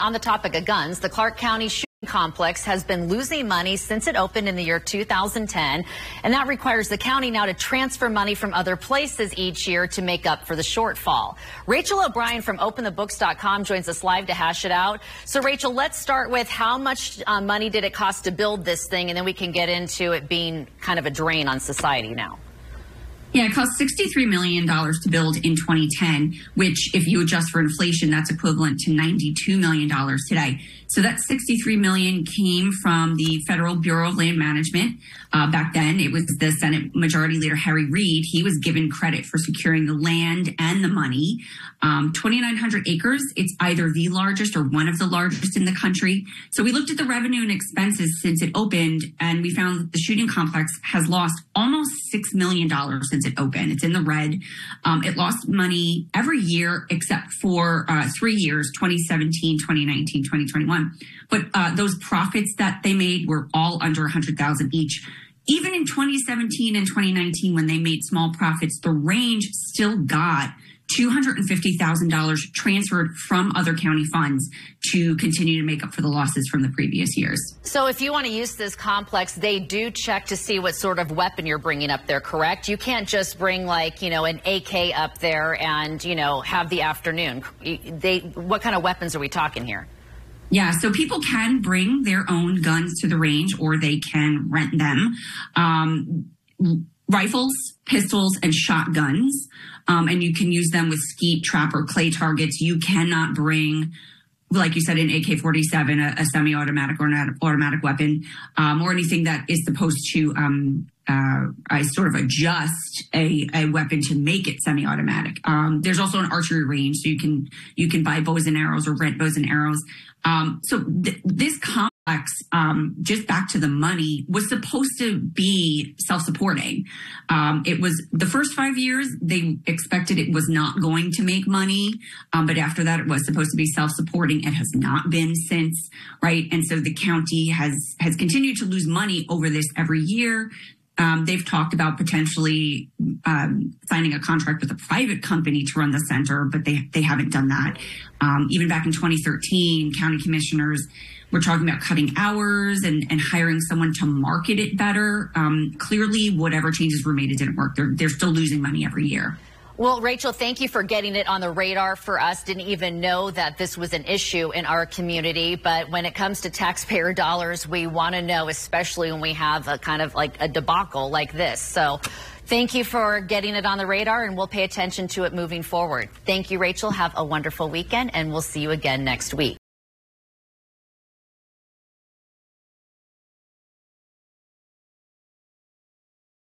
On the topic of guns, the Clark County shooting complex has been losing money since it opened in the year 2010, and that requires the county now to transfer money from other places each year to make up for the shortfall. Rachel O'Brien from OpenTheBooks.com joins us live to hash it out. So, Rachel, let's start with how much money did it cost to build this thing, and then we can get into it being kind of a drain on society now. Yeah, it cost $63 million to build in 2010, which if you adjust for inflation, that's equivalent to $92 million today. So that $63 million came from the Federal Bureau of Land Management. Back then, it was the Senate Majority Leader Harry Reid. He was given credit for securing the land and the money. 2,900 acres. It's either the largest or one of the largest in the country. So we looked at the revenue and expenses since it opened, and we found that the shooting complex has lost almost $6 million since it opened. It's in the red. It lost money every year except for 3 years, 2017, 2019, 2021. But those profits that they made were all under $100,000 each. Even in 2017 and 2019, when they made small profits, the range still got $250,000 transferred from other county funds to continue to make up for the losses from the previous years. So if you want to use this complex, they do check to see what sort of weapon you're bringing up there, correct? You can't just bring, like, you know, an AK up there and, you know, have the afternoon. What kind of weapons are we talking here? Yeah, so people can bring their own guns to the range, or they can rent them. Rifles, pistols, and shotguns. And you can use them with skeet, trap, or clay targets. You cannot bring, like you said, an AK-47, a semi-automatic or an automatic weapon, or anything that is supposed to sort of adjust a weapon to make it semi-automatic. There's also an archery range, so you can buy bows and arrows or rent bows and arrows. This complex, just back to the money, was supposed to be self-supporting. It was the first 5 years, they expected it was not going to make money. But after that, it was supposed to be self-supporting. It has not been since, right? And so the county has continued to lose money over this every year. They've talked about potentially signing a contract with a private company to run the center, but they haven't done that. Even back in 2013, county commissioners were talking about cutting hours and hiring someone to market it better. Clearly, whatever changes were made, it didn't work. They're still losing money every year. Well, Rachel, thank you for getting it on the radar for us. Didn't even know that this was an issue in our community. But when it comes to taxpayer dollars, we want to know, especially when we have a kind of like a debacle like this. So thank you for getting it on the radar, and we'll pay attention to it moving forward. Thank you, Rachel. Have a wonderful weekend, and we'll see you again next week.